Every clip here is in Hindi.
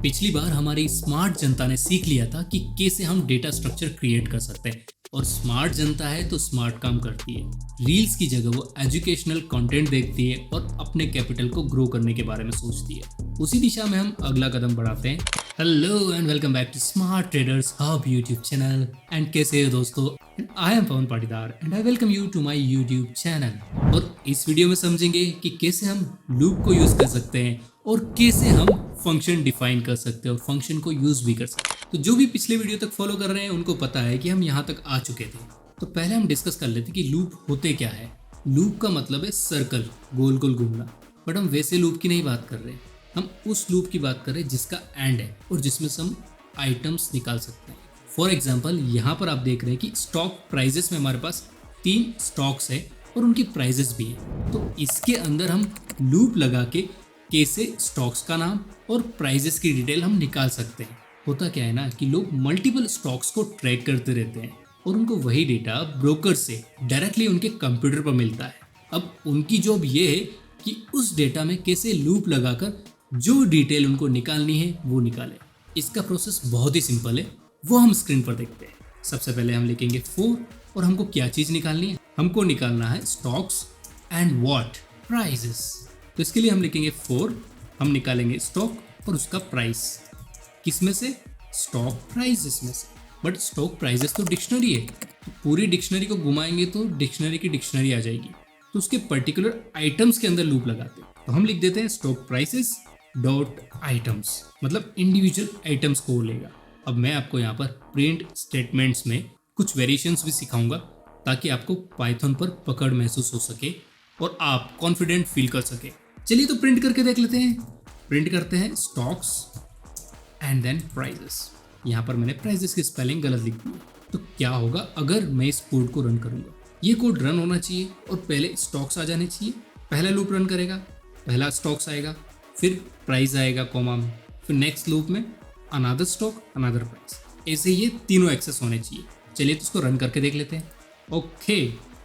पिछली बार हमारी स्मार्ट जनता ने सीख लिया था कि कैसे हम डेटा स्ट्रक्चर क्रिएट कर सकते हैं। और स्मार्ट जनता है तो स्मार्ट काम करती है। रील्स की जगह वो एजुकेशनल कंटेंट देखती है और अपने कैपिटल को ग्रो करने के बारे में सोचती है। उसी दिशा में हम अगला कदम बढ़ाते हैं। Hello and welcome back to smart traders hub YouTube channel. And कैसे हो दोस्तों? I am Pawan Patidar and I welcome you to my YouTube channel. और इस वीडियो में समझेंगे कि कैसे हम लूप को यूज कर सकते हैं और कैसे हम फंक्शन डिफाइन कर सकते हैं और फंक्शन को यूज भी कर सकते हैं। तो जो भी पिछले वीडियो तक फॉलो कर रहे हैं उनको पता है कि हम यहाँ तक आ चुके थे। तो पहले हम डिस्कस कर लेते कि लूप होते क्या है। लूप का मतलब है सर्कल, गोल गोल घूमना। बट हम वैसे लूप की नहीं बात कर रहे, हम उस लूप की बात कर रहे हैं जिसका एंड है और जिसमें से हम आइटम्स निकाल सकते हैं। फॉर एग्जाम्पल यहाँ पर आप देख रहे हैं कि स्टॉक प्राइजेस में हमारे पास 3 स्टॉक्स है और उनकी प्राइजेस भी है। तो इसके अंदर हम लूप लगा के कैसे स्टॉक्स का नाम और प्राइजेस की डिटेल हम निकाल सकते हैं। होता क्या है ना कि लोग मल्टीपल स्टॉक्स को ट्रैक करते रहते हैं और उनको वही डेटा ब्रोकर से डायरेक्टली उनके कंप्यूटर पर मिलता है। अब उनकी जॉब ये है कि उस डेटा में कैसे लूप लगाकर जो डिटेल उनको निकालनी है वो निकाले। इसका प्रोसेस बहुत ही सिंपल है, वो हम स्क्रीन पर देखते हैं। सबसे पहले हम लिखेंगे 4 और हमको क्या चीज़ निकालनी है? हमको निकालना है स्टॉक्स एंड व्हाट प्राइजेस। तो इसके लिए हम लिखेंगे 4, हम निकालेंगे स्टॉक और उसका प्राइस। किस में से? स्टॉक प्राइजेस में से। बट स्टॉक प्राइजेस तो डिक्शनरी है, तो पूरी डिक्शनरी को घुमाएंगे तो डिक्शनरी की डिक्शनरी आ जाएगी। तो उसके पर्टिकुलर आइटम्स के अंदर लूप लगाते हैं। तो हम लिख देते हैं स्टॉक प्राइसेस डॉट आइटम्स, मतलब इंडिविजुअल आइटम्स को लेगा। अब मैं आपको यहाँ पर प्रिंट स्टेटमेंट्स में कुछ वेरिएशंस भी सिखाऊंगा ताकि आपको पाइथन पर पकड़ महसूस हो सके और आप कॉन्फिडेंट फील कर सके। चलिए तो प्रिंट करके देख लेते हैं। प्रिंट करते हैं स्टॉक्स एंड देन प्राइजेस। यहाँ पर मैंने प्राइजेस की स्पेलिंग गलत लिख दी। तो क्या होगा अगर मैं इस कोड को रन करूँगा? ये कोड रन होना चाहिए और पहले स्टॉक्स आ जाने चाहिए। पहला लूप रन करेगा, पहला स्टॉक्स आएगा, फिर प्राइस आएगा कॉमा में, फिर नेक्स्ट लूप में अनदर स्टॉक अनदर प्राइस। ऐसे ये तीनों एक्सेस होने चाहिए। चलिए तो इसको रन करके देख लेते हैं। ओके,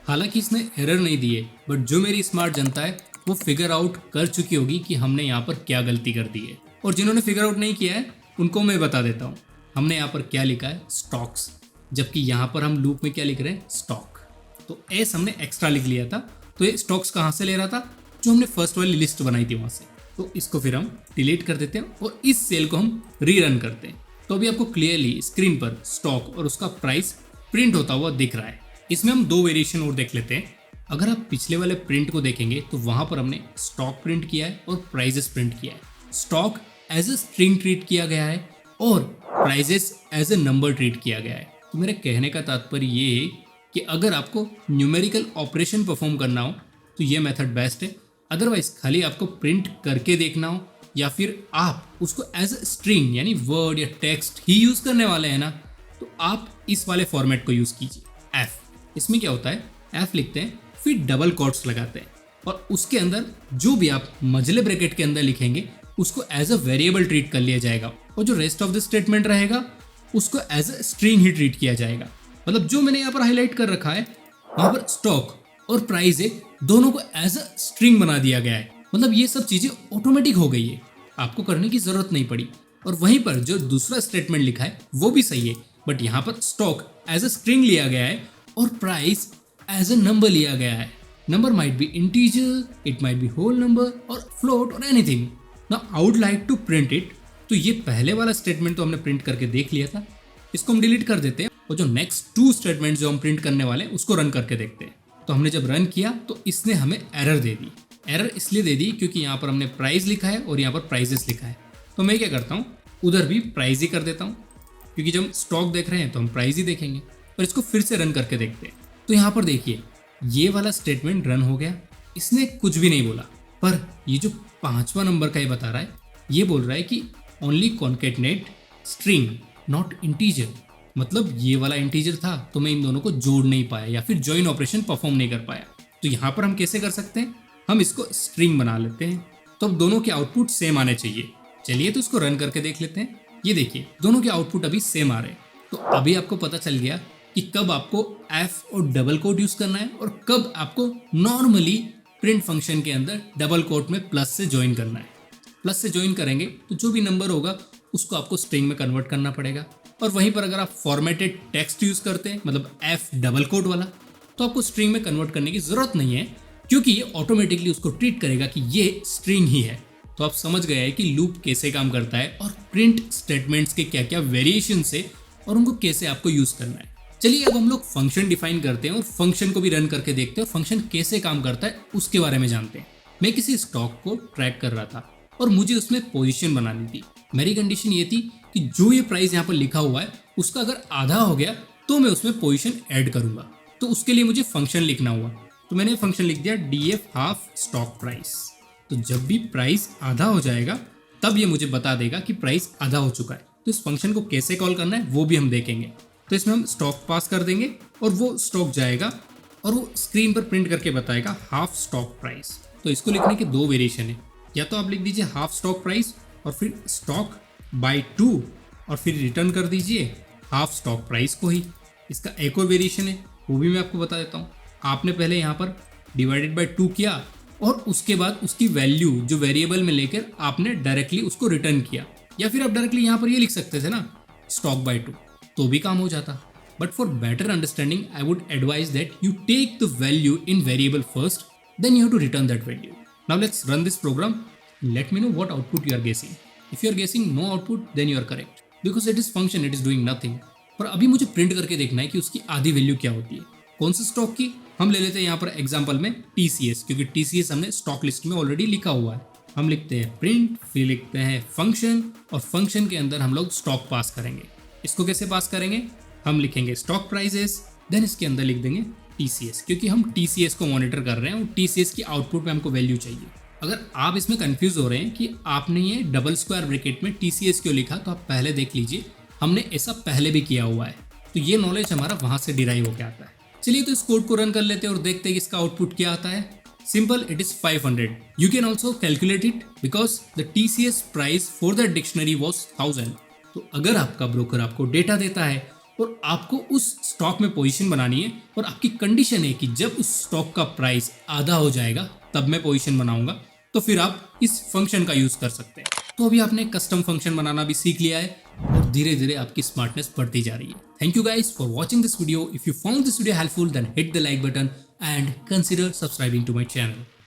हालांकि इसने एरर नहीं दिए, बट जो मेरी स्मार्ट जनता है वो फिगर आउट कर चुकी होगी कि हमने यहाँ पर क्या गलती कर दी है। और जिन्होंने फिगर आउट नहीं किया है उनको मैं बता देता हूँ। हमने यहाँ पर क्या लिखा है? स्टॉक्स, जबकि यहाँ पर हम लूप में क्या लिख रहे हैं? स्टॉक। तो एस हमने एक्स्ट्रा लिख लिया था। तो ये स्टॉक्स कहाँ से ले रहा था? जो हमने फर्स्ट वाली लिस्ट बनाई थी वहाँ से। तो इसको फिर हम डिलीट कर देते हैं और इस सेल को हम रीरन करते हैं। तो अभी आपको क्लियरली स्क्रीन पर स्टॉक और उसका प्राइस प्रिंट होता हुआ दिख रहा है। इसमें हम 2 वेरिएशन और देख लेते हैं। अगर आप पिछले वाले प्रिंट को देखेंगे तो वहां पर हमने स्टॉक प्रिंट किया है और प्राइजेस प्रिंट किया है। Stock as a string treat किया गया है और prices as a number treat किया गया है। तो मेरे कहने का तात्पर्य ये है कि अगर आपको न्यूमेरिकल ऑपरेशन परफॉर्म करना हो तो ये मेथड बेस्ट है। अदरवाइज खाली आपको प्रिंट करके देखना हो या फिर आप उसको एज ए स्ट्रिंग यानी वर्ड या टेक्स्ट ही यूज करने वाले हैं ना, तो आप इस वाले फॉर्मेट को यूज कीजिए। एफ, इसमें क्या होता है? एफ लिखते हैं, फिर डबल कोट्स लगाते हैं और उसके अंदर जो भी आप मजले ब्रैकेट के अंदर लिखेंगे उसको एज अ वेरिएबल ट्रीट कर लिया जाएगा और जो रेस्ट ऑफ द स्टेटमेंट रहेगा उसको एज अ स्ट्रिंग ही ट्रीट किया जाएगा। मतलब जो मैंने यहाँ पर हाईलाइट कर रखा है वहां पर स्टॉक और प्राइस है, दोनों को एज अ स्ट्रिंग बना दिया गया है। मतलब ये सब चीजें ऑटोमेटिक हो गई है, आपको करने की जरूरत नहीं पड़ी। और वहीं पर जो दूसरा स्टेटमेंट लिखा है वो भी सही है, बट यहाँ पर स्टॉक एज अ स्ट्रिंग लिया गया है और प्राइस एज अ नंबर लिया गया है। Number might be integer, it might be whole number और फ्लोट और anything. Now I would like to print it. तो ये पहले वाला स्टेटमेंट तो हमने प्रिंट करके देख लिया था, इसको हम डिलीट कर देते हैं और जो नेक्स्ट 2 स्टेटमेंट जो हम प्रिंट करने वाले हैं उसको रन करके देखते हैं। तो हमने जब रन किया तो इसने हमें एरर दे दी। एरर इसलिए दे दी क्योंकि यहाँ पर हमने प्राइस लिखा है और यहाँ पर प्राइजेस लिखा है। तो मैं क्या करता हूँ, उधर भी प्राइस ही कर देता हूँ, क्योंकि जब हम स्टॉक देख रहे हैं तो हम प्राइस ही देखेंगे। और इसको फिर से रन करके देखते हैं। तो यहाँ पर देखिए ये वाला स्टेटमेंट रन हो गया, इसने कुछ भी नहीं बोला। पर ये जो 5वां नंबर का ये बता रहा है, ये बोल रहा है कि only concatenate string not integer. मतलब ये वाला इंटीजर था तो मैं इन दोनों को जोड़ नहीं पाया या फिर जॉइन ऑपरेशन परफॉर्म नहीं कर पाया। तो यहाँ पर हम कैसे कर सकते हैं? हम इसको स्ट्रिंग बना लेते हैं। तो अब दोनों के आउटपुट सेम आने चाहिए। चलिए तो इसको रन करके देख लेते हैं। ये देखिए दोनों के आउटपुट अभी सेम आ रहे हैं। तो अभी आपको पता चल गया कि कब आपको एफ और डबल कोट यूज करना है और कब आपको नॉर्मली प्रिंट फंक्शन के अंदर डबल कोट में प्लस से ज्वाइन करना है। प्लस से ज्वाइन करेंगे तो जो भी नंबर होगा उसको आपको स्ट्रिंग में कन्वर्ट करना पड़ेगा। और वहीं पर अगर आप फॉर्मेटेड टेक्स्ट यूज करते हैं, मतलब F डबल कोट वाला, तो आपको स्ट्रिंग में कन्वर्ट करने की जरूरत नहीं है, क्योंकि ये ऑटोमेटिकली उसको ट्रीट करेगा कि ये स्ट्रिंग ही है। तो आप समझ गए हैं कि लूप कैसे काम करता है और प्रिंट स्टेटमेंट्स के क्या क्या वेरिएशन है और उनको कैसे आपको यूज करना है। चलिए अब हम लोग फंक्शन डिफाइन करते हैं और फंक्शन को भी रन करके देखते हैं और फंक्शन कैसे काम करता है उसके बारे में जानते हैं। मैं किसी स्टॉक को ट्रैक कर रहा था और मुझे उसमें पोजीशन बनानी थी। मेरी कंडीशन ये थी कि जो ये प्राइस यहाँ पर लिखा हुआ है उसका अगर आधा हो गया तो मैं उसमें पोजीशन ऐड करूंगा। तो उसके लिए मुझे फंक्शन लिखना हुआ, तो मैंने फंक्शन लिख दिया df हाफ स्टॉक प्राइस। तो जब भी प्राइस आधा हो जाएगा तब ये मुझे बता देगा कि प्राइस आधा हो चुका है। तो इस फंक्शन को कैसे कॉल करना है वो भी हम देखेंगे। तो इसमें हम स्टॉक पास कर देंगे और वो स्टॉक जाएगा और वो स्क्रीन पर प्रिंट करके बताएगा हाफ स्टॉक प्राइस। तो इसको लिखने के दो वेरिएशन है, या तो आप लिख दीजिए हाफ स्टॉक प्राइस और फिर स्टॉक बाय 2 और फिर रिटर्न कर दीजिए हाफ स्टॉक प्राइस को ही। इसका एक और वेरिएशन है, वो भी मैं आपको बता देता हूँ। आपने पहले यहाँ पर डिवाइडेड बाय 2 किया और उसके बाद उसकी वैल्यू जो वेरिएबल में लेकर आपने डायरेक्टली उसको रिटर्न किया, या फिर आप डायरेक्टली यहाँ पर ये लिख सकते थे ना स्टॉक बाय 2, तो भी काम हो जाता। But for better understanding I would advise that you take the value in variable first, then you have to return that value. Now let's run this program, let me know what output you are guessing. If you are guessing no output then you are correct, because it is function, it is doing nothing. पर अभी मुझे प्रिंट करके देखना है कि उसकी आधी वैल्यू क्या होती है। कौन से स्टॉक की? हम ले लेते हैं यहाँ पर एग्जांपल में TCS, क्योंकि TCS हमने स्टॉक लिस्ट में ऑलरेडी लिखा हुआ है। हम लिखते हैं प्रिंट, फिर लिखते हैं फंक्शन और फंक्शन के अंदर हम लोग स्टॉक पास करेंगे। इसको कैसे पास करेंगे? हम लिखेंगे स्टॉक प्राइजेस, देन इसके अंदर लिख देंगे TCS, क्योंकि हम TCS को मॉनिटर कर रहे हैं और TCS की आउटपुट में हमको वैल्यू चाहिए। अगर आप इसमें कंफ्यूज हो रहे हैं कि आपने ये डबल स्क्वायर ब्रैकेट में TCS क्यों लिखा, तो आप पहले देख लीजिए, हमने ऐसा पहले भी किया हुआ है। तो ये नॉलेज हमारा वहां से डिराइव होकर आता है। चलिए तो इस कोड को रन कर लेते हैं और देखते हैं कि इसका आउटपुट क्या आता है। Simple, it is 500। You can also calculate it because the TCS price for the dictionary was 1000। तो अगर आपका ब्रोकर आपको डेटा देता है और आपको उस स्टॉक में पोजीशन बनानी है और आपकी कंडीशन है कि जब उस स्टॉक का प्राइस आधा हो जाएगा तब मैं पोजीशन बनाऊंगा, तो फिर आप इस फंक्शन का यूज कर सकते हैं। तो अभी आपने कस्टम फंक्शन बनाना भी सीख लिया है और धीरे धीरे आपकी स्मार्टनेस बढ़ती जा रही है। Thank you guys for watching this video. If you found this video helpful then hit the like button and consider subscribing to my channel.